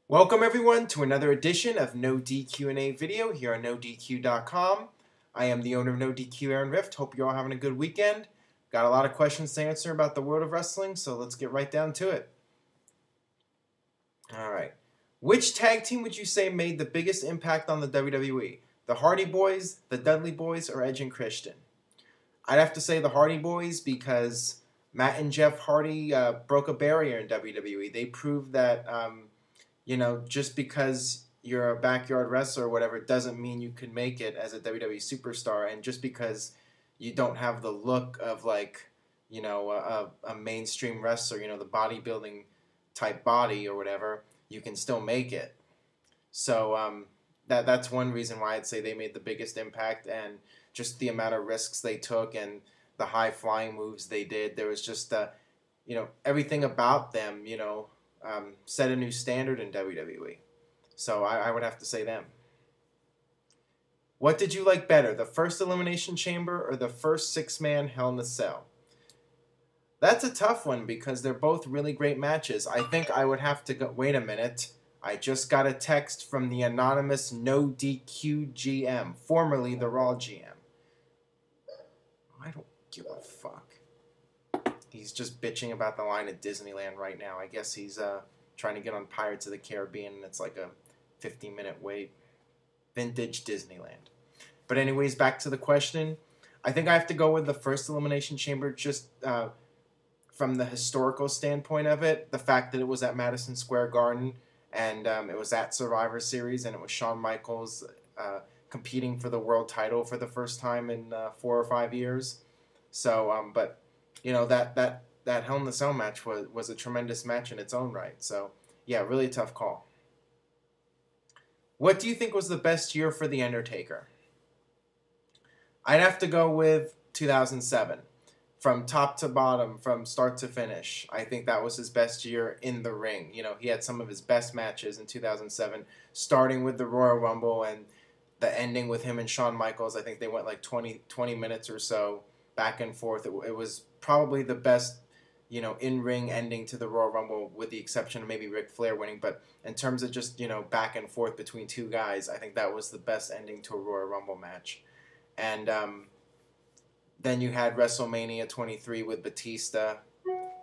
Welcome everyone to another edition of NoDQ&A video here on NoDQ.com. I am the owner of NoDQ, Aaron Rift. Hope you're all having a good weekend. Got a lot of questions to answer about the world of wrestling, so let's get right down to it. Alright. Which tag team would you say made the biggest impact on the WWE? The Hardy Boys, the Dudley Boys, or Edge and Christian? I'd have to say the Hardy Boys because Matt and Jeff Hardy broke a barrier in WWE. They proved that just because you're a backyard wrestler or whatever doesn't mean you can make it as a WWE superstar. And just because you don't have the look of a mainstream wrestler, the bodybuilding type body or whatever, you can still make it. So that's one reason why I'd say they made the biggest impact, and just the amount of risks they took and the high flying moves they did. There was just everything about them, set a new standard in WWE. So I would have to say them. What did you like better, the first Elimination Chamber or the first six-man Hell in a Cell? That's a tough one because they're both really great matches. I think I would have to go... Wait a minute. I just got a text from the anonymous NoDQ GM, formerly the Raw GM. I don't give a fuck. He's just bitching about the line at Disneyland right now. I guess he's trying to get on Pirates of the Caribbean, and it's like a 15-minute wait. Vintage Disneyland. But anyways, back to the question. I think I have to go with the first Elimination Chamber just from the historical standpoint of it. The fact that it was at Madison Square Garden, and it was at Survivor Series, and it was Shawn Michaels competing for the world title for the first time in 4 or 5 years. So, but... that Hell in a Cell match was a tremendous match in its own right. So, yeah, really tough call. What do you think was the best year for The Undertaker? I'd have to go with 2007. From top to bottom, from start to finish, I think that was his best year in the ring. He had some of his best matches in 2007, starting with the Royal Rumble and the ending with him and Shawn Michaels. I think they went like 20 minutes or so back and forth. It was probably the best, in-ring ending to the Royal Rumble, with the exception of maybe Ric Flair winning. But in terms of just, back and forth between two guys, I think that was the best ending to a Royal Rumble match. And then you had WrestleMania 23 with Batista.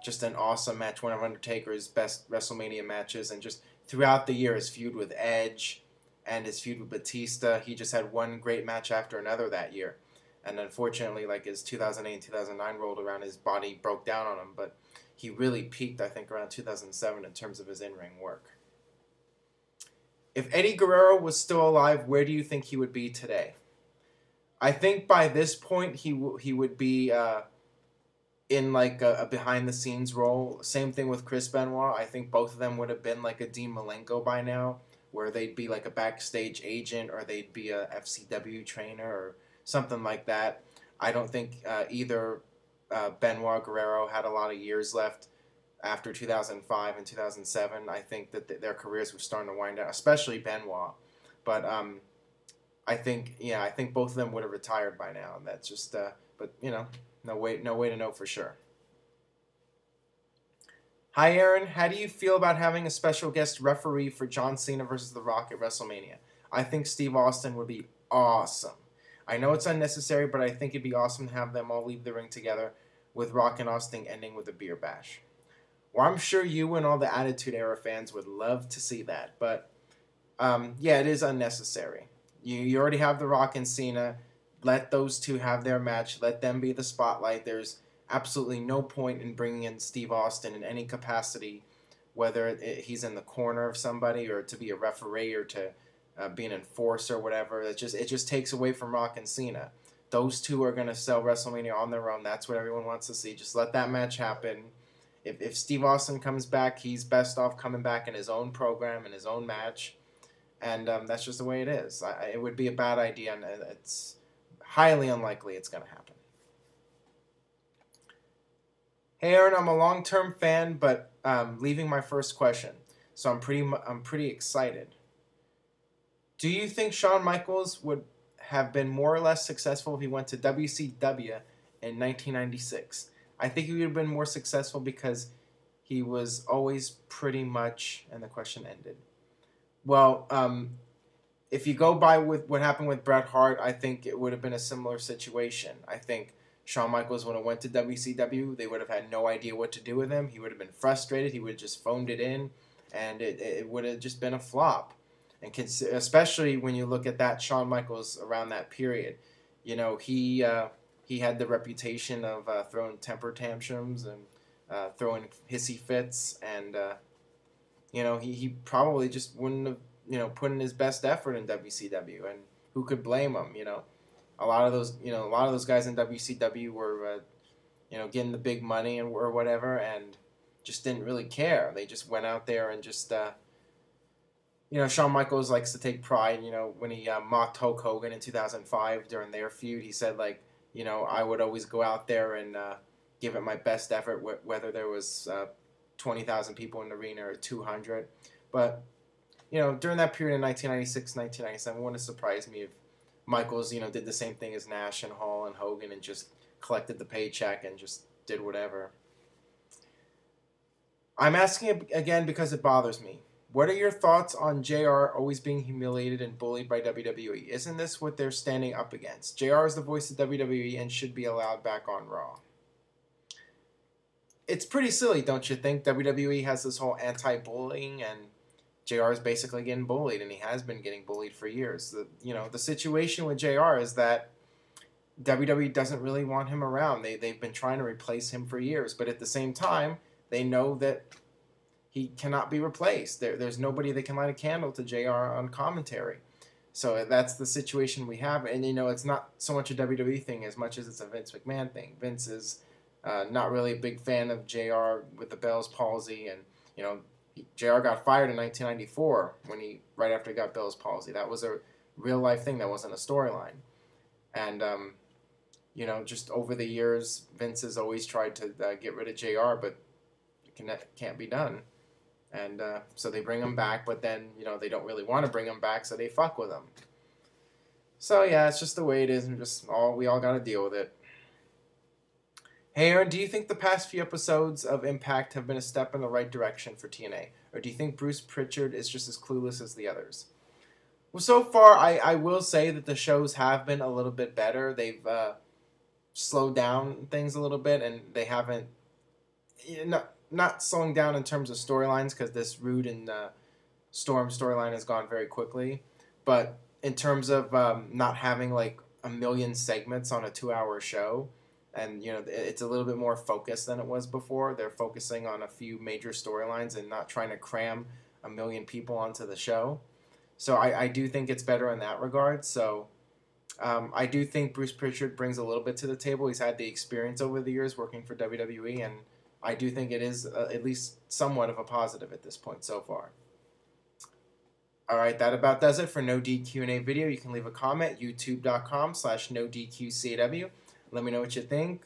Just an awesome match, one of Undertaker's best WrestleMania matches. And just throughout the year, his feud with Edge and his feud with Batista, he just had one great match after another that year. And unfortunately, as 2008 and 2009 rolled around, his body broke down on him. But he really peaked, I think, around 2007 in terms of his in-ring work. If Eddie Guerrero was still alive, where do you think he would be today? I think by this point, he would be in a behind-the-scenes role. Same thing with Chris Benoit. I think both of them would have been like a Dean Malenko by now, where they'd be like a backstage agent, or they'd be a FCW trainer, or something like that. I don't think either Benoit or Guerrero had a lot of years left after 2005 and 2007. I think that their careers were starting to wind down, especially Benoit. But I think both of them would have retired by now. And that's just, no way to know for sure. Hi, Aaron. How do you feel about having a special guest referee for John Cena versus The Rock at WrestleMania? I think Steve Austin would be awesome. I know it's unnecessary, but I think it'd be awesome to have them all leave the ring together, with Rock and Austin ending with a beer bash. Well, I'm sure you and all the Attitude Era fans would love to see that, but yeah, it is unnecessary. You already have The Rock and Cena. Let those two have their match. Let them be the spotlight. There's absolutely no point in bringing in Steve Austin in any capacity, whether he's in the corner of somebody or to be a referee or to be an enforcer or whatever. It just takes away from Rock and Cena. Those two are going to sell WrestleMania on their own. That's what everyone wants to see. Just let that match happen. If Steve Austin comes back, he's best off coming back in his own program, in his own match. And that's just the way it is. It would be a bad idea, and it's highly unlikely it's going to happen. Hey Aaron, I'm a long-term fan, but leaving my first question, so I'm pretty excited. Do you think Shawn Michaels would have been more or less successful if he went to WCW in 1996? I think he would have been more successful because he was always pretty much, and the question ended. Well, if you go by with what happened with Bret Hart, I think it would have been a similar situation. I think Shawn Michaels would have went to WCW. They would have had no idea what to do with him. He would have been frustrated. He would have just phoned it in, and it would have just been a flop. And especially when you look at that Shawn Michaels around that period, you know, he had the reputation of throwing temper tantrums and throwing hissy fits, and you know, he probably just wouldn't have, you know, put in his best effort in WCW, and who could blame him? You know, a lot of those guys in WCW were, you know, getting the big money and or whatever, and just didn't really care. They just went out there and just, you know, Shawn Michaels likes to take pride. You know, when he mocked Hulk Hogan in 2005 during their feud, he said like, you know, I would always go out there and give it my best effort, whether there was 20,000 people in the arena or 200. But you know, during that period in 1996, 1997, it wouldn't surprise me if Michaels, you know, did the same thing as Nash and Hall and Hogan and just collected the paycheck and just did whatever. I'm asking it again because it bothers me. What are your thoughts on JR always being humiliated and bullied by WWE? Isn't this what they're standing up against? JR is the voice of WWE and should be allowed back on Raw. It's pretty silly, don't you think? WWE has this whole anti-bullying, and JR is basically getting bullied, and he has been getting bullied for years. You know, the situation with JR is that WWE doesn't really want him around. They've been trying to replace him for years, but at the same time, they know that he cannot be replaced. There's nobody that can light a candle to JR on commentary. So that's the situation we have. And, you know, it's not so much a WWE thing as much as it's a Vince McMahon thing. Vince is not really a big fan of JR with the Bell's palsy. And, you know, JR got fired in 1994 right after he got Bell's palsy. That was a real life thing. That wasn't a storyline. And, you know, just over the years, Vince has always tried to get rid of JR, but it can't be done. And so they bring him back, but then, you know, they don't really want to bring him back, so they fuck with him. So, yeah, it's just the way it is, and we all got to deal with it. Hey, Aaron, do you think the past few episodes of Impact have been a step in the right direction for TNA? Or do you think Bruce Pritchard is just as clueless as the others? Well, so far, I will say that the shows have been a little bit better. They've slowed down things a little bit, and they haven't... You know, not slowing down in terms of storylines, because this Rude and Storm storyline has gone very quickly, but in terms of not having like a million segments on a 2-hour show, and you know, it's a little bit more focused than it was before. They're focusing on a few major storylines and not trying to cram a million people onto the show. So I do think it's better in that regard. So I do think Bruce Pritchard brings a little bit to the table. He's had the experience over the years working for WWE, and I do think it is at least somewhat of a positive at this point so far. Alright, that about does it for NoDQ&A video. You can leave a comment, youtube.com/NoDQCAW. Let me know what you think.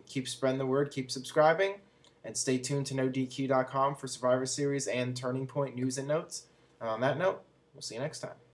Keep spreading the word, keep subscribing, and stay tuned to NoDQ.com for Survivor Series and Turning Point news and notes. And on that note, we'll see you next time.